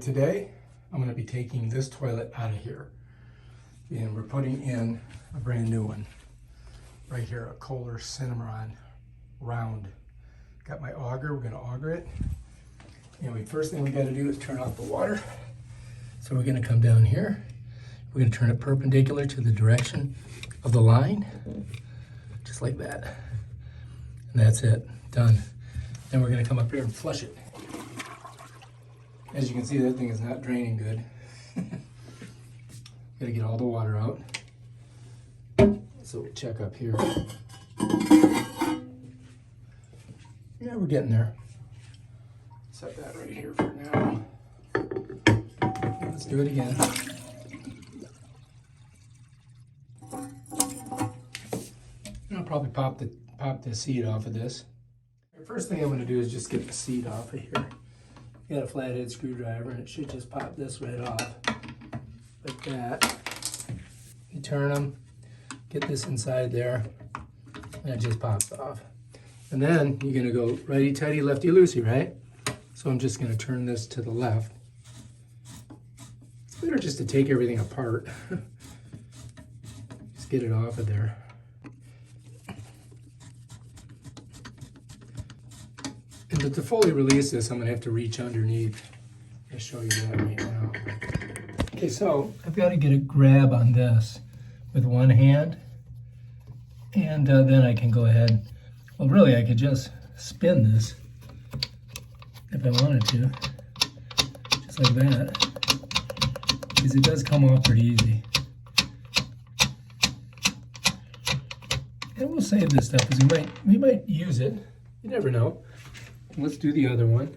Today, I'm going to be taking this toilet out of here, and we're putting in a brand new one. Right here, a Kohler Cimarron round. Got my auger, we're going to auger it. And first thing we got to do is turn off the water. So we're going to come down here. We're going to turn it perpendicular to the direction of the line, just like that. And that's it, done. Then we're going to come up here and flush it. As you can see, that thing is not draining good. Gotta get all the water out. So we'll check up here. Yeah, we're getting there. Set that right here for now. Let's do it again. I'll probably pop the seat off of this. The first thing I'm going to do is just get the seat off of here. Got a flathead screwdriver and it should just pop this right off, like that. You turn them, get this inside there, and it just pops off. And then you're gonna go righty-tighty, lefty-loosey, right? So I'm just gonna turn this to the left. It's better just to take everything apart. Just get it off of there. But to fully release this, I'm going to have to reach underneath. I'll show you that right now. Okay, so I've got to get a grab on this with one hand. And then I can go ahead. Well, really, I could just spin this if I wanted to. Just like that. Because it does come off pretty easy. And we'll save this stuff because we might use it. You never know. Let's do the other one.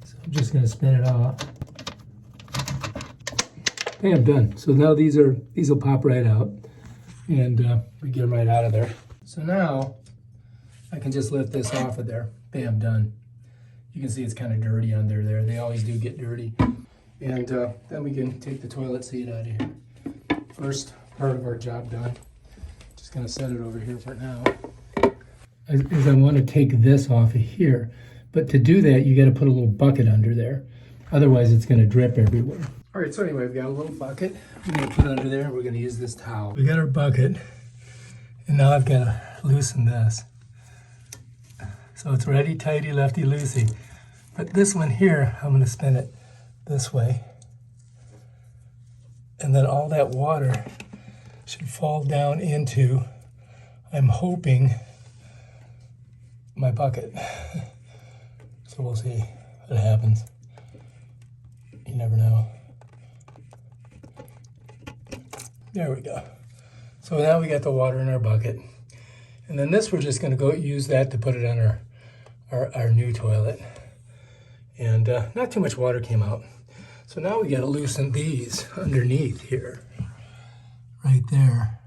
So I'm just going to spin it off. Okay, I'm done. So now these will pop right out, and we get them right out of there. So now I can just lift this off of there. Bam, done. You can see it's kind of dirty under there. They always do get dirty. And then we can take the toilet seat out of here. First part of our job done. Just going to set it over here for now. Is I want to take this off of here. But to do that, you got to put a little bucket under there. Otherwise, it's going to drip everywhere. All right, so anyway, we've got a little bucket. We're going to put under there. We're going to use this towel. We got our bucket. And now I've got to loosen this. So it's righty-tighty, lefty-loosey. But this one here, I'm going to spin it this way. And then all that water should fall down into, I'm hoping, my bucket. So we'll see what happens. You never know. There we go. So now we got the water in our bucket. And then this, we're just gonna go use that to put it on our new toilet. And not too much water came out. So now we gotta loosen these underneath here, right there,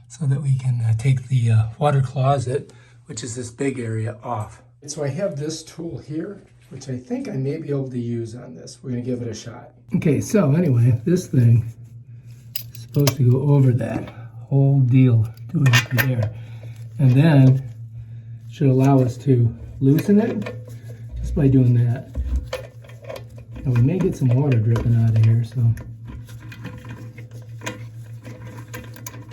so that we can take the water closet, which is this big area, off. So I have this tool here, which I think I may be able to use on this. We're gonna give it a shot. Okay, so anyway, this thing is supposed to go over that whole deal, do it through there. And then should allow us to loosen it just by doing that. And we may get some water dripping out of here, so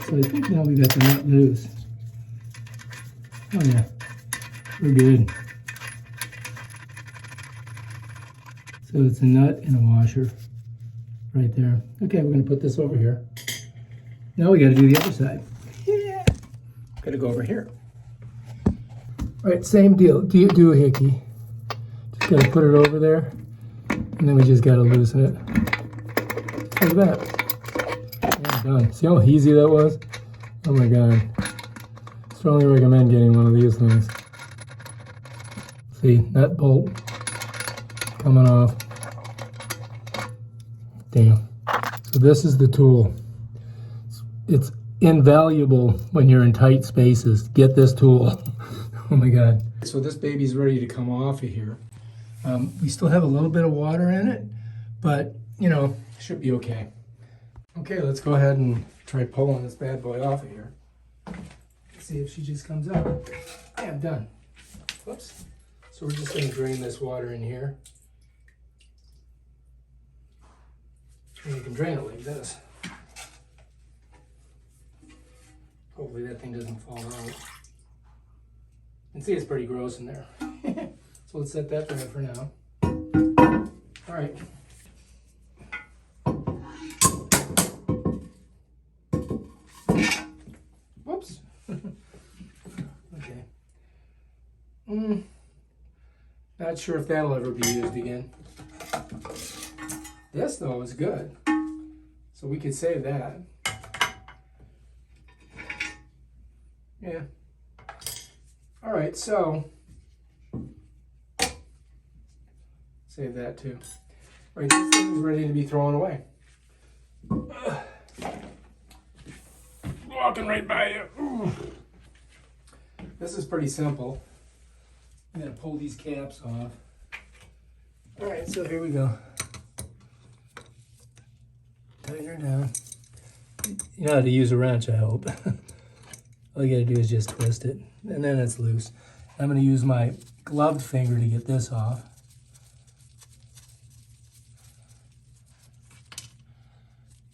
I think now we got the nut loose. Oh yeah, we're good. So it's a nut and a washer right there. Okay, we're gonna put this over here. Now we gotta do the other side. Yeah. Gotta go over here. All right, same deal, do a hickey. Just gotta put it over there, and then we just gotta loosen it. Like that. Yeah, done. See how easy that was? Oh my God. Strongly recommend getting one of these things. See, that bolt coming off. Damn. So this is the tool. It's invaluable when you're in tight spaces. Get this tool. Oh my God. So this baby's ready to come off of here. We still have a little bit of water in it, but you know, should be okay. Okay, let's go ahead and try pulling this bad boy off of here. See if she just comes up. I am done. Whoops. So we're just going to drain this water in here. And you can drain it like this. Hopefully that thing doesn't fall out. You can see it's pretty gross in there. So let's set that there for now. All right. Whoops. Okay. Not sure if that'll ever be used again. This though is good. So we could save that. Yeah. All right, so save that too. All right, this thing is ready to be thrown away. Walking right by you. Ooh. This is pretty simple. I'm gonna pull these caps off. All right, so here we go. Tighten her down. You know how to use a wrench, I hope. All you gotta do is just twist it, and then it's loose. I'm gonna use my gloved finger to get this off.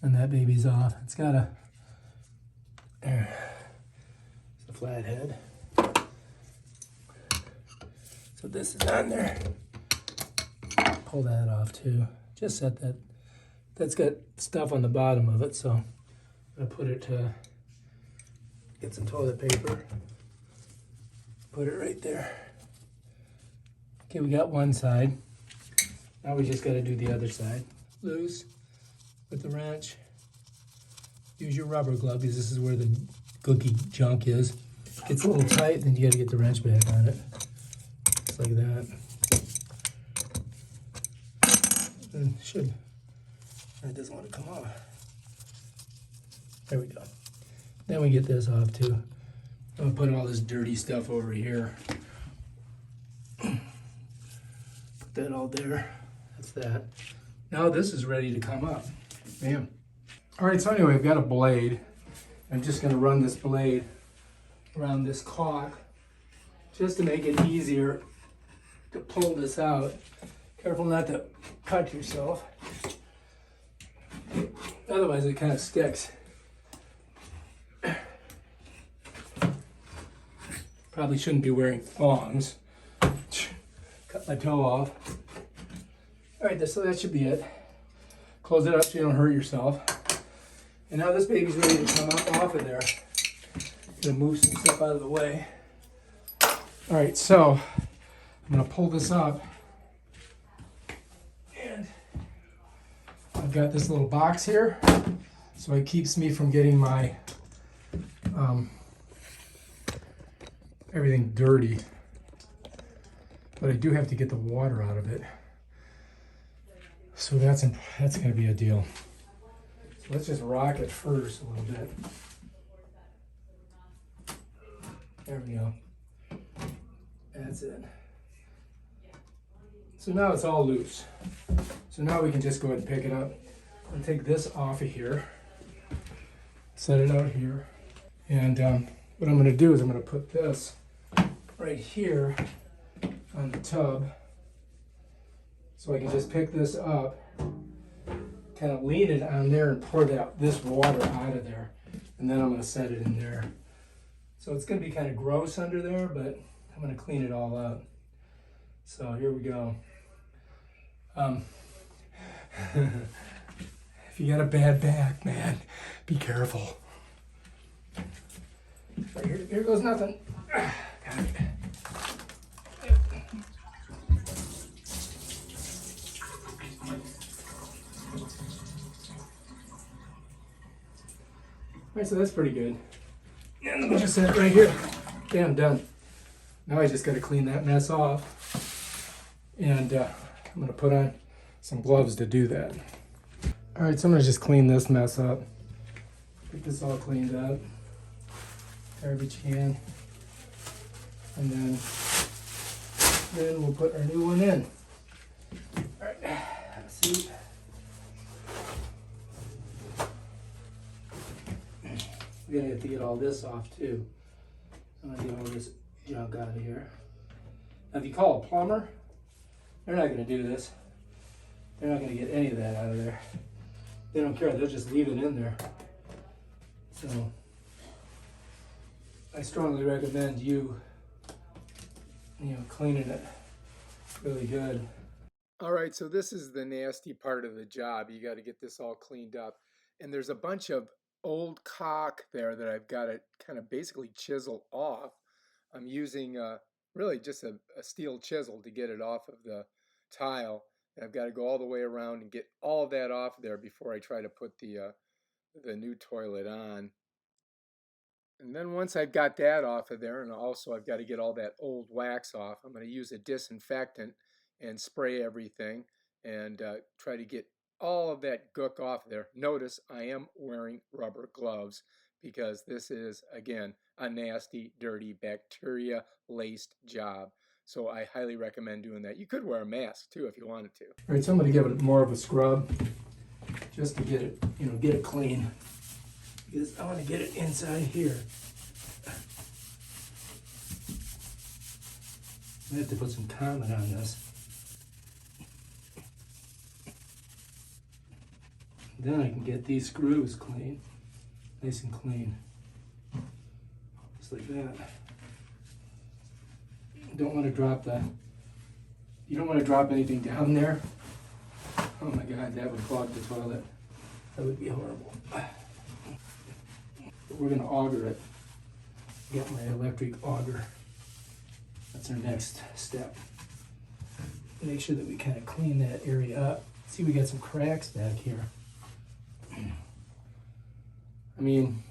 And that baby's off. It's got a, it's a flat head. So this is on there. Pull that off too. Just set that. That's got stuff on the bottom of it, so I'm gonna put it to, get some toilet paper. Put it right there. Okay, we got one side. Now we just gotta do the other side. Loose with the wrench. Use your rubber glove because this is where the cookie junk is. Gets a little tight, then you gotta get the wrench back on it. Just like that. And should. It doesn't want to come off. There we go. Then we get this off too. I'm gonna put all this dirty stuff over here. Put that all there. That's that. Now this is ready to come up. Bam. All right, so anyway, I've got a blade. I'm just gonna run this blade around this caulk just to make it easier to pull this out. Careful not to cut yourself. Otherwise it kind of sticks. Probably shouldn't be wearing thongs. Cut my toe off. All right, so that should be it. Close it up so you don't hurt yourself. And now this baby's ready to come up off of there. Gonna move some stuff out of the way. All right, so I'm gonna pull this up. And I've got this little box here, so it keeps me from getting my everything dirty. But I do have to get the water out of it. So that's gonna be a deal. So let's just rock it first a little bit. There we go. That's it. So now it's all loose. So now we can just go ahead and pick it up and take this off of here. Set it out here. And what I'm gonna do is I'm gonna put this right here on the tub. So I can just pick this up, kind of lean it on there and pour this water out of there. And then I'm gonna set it in there. So it's gonna be kind of gross under there, but I'm gonna clean it all out. So here we go. If you got a bad back, man, be careful. Right, here goes nothing. Got it. Alright, so that's pretty good. And let me just set it right here. Okay, I'm done. Now I just got to clean that mess off. And I'm going to put on some gloves to do that. Alright, so I'm going to just clean this mess up. Get this all cleaned up. Garbage can. And then we'll put our new one in. Alright, let's see. We're gonna have to get all this off too. I'm gonna get all this junk out of here. Now, if you call a plumber, they're not going to do this. They're not going to get any of that out of there. They don't care. They'll just leave it in there. So I strongly recommend you cleaning it really good. All right, so this is the nasty part of the job. You got to get this all cleaned up. And there's a bunch of old caulk there that I've got to kind of basically chisel off. I'm using really just a steel chisel to get it off of the tile. And I've got to go all the way around and get all of that off there before I try to put the new toilet on. And then once I've got that off of there, and also I've got to get all that old wax off, I'm going to use a disinfectant and spray everything and try to get all of that gook off there. Notice I am wearing rubber gloves because this is, again, a nasty, dirty, bacteria-laced job. So I highly recommend doing that. You could wear a mask too if you wanted to. All right, so I'm going to give it more of a scrub just to get it, get it clean. Because I want to get it inside here. I have to put some comment on this. Then I can get these screws clean, nice and clean, just like that. You don't want to drop anything down there. Oh my God, that would clog the toilet. That would be horrible. But we're gonna auger it. Get my electric auger. That's our next step. Make sure that we kind of clean that area up. See, we got some cracks back here. I mean,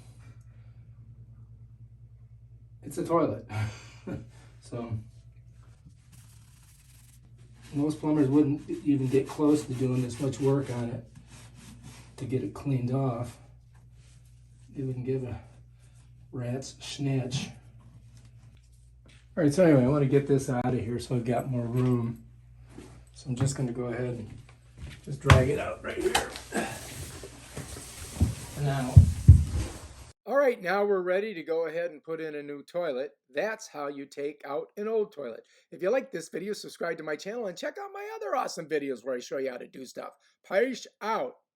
it's a toilet. So most plumbers wouldn't even get close to doing this much work on it to get it cleaned off. They wouldn't give a rat's snatch. All right, so anyway, I want to get this out of here so I've got more room. So I'm just going to go ahead and just drag it out right here. Now. All right, now we're ready to go ahead and put in a new toilet. That's how you take out an old toilet. If you like this video, subscribe to my channel and check out my other awesome videos where I show you how to do stuff. Peace out.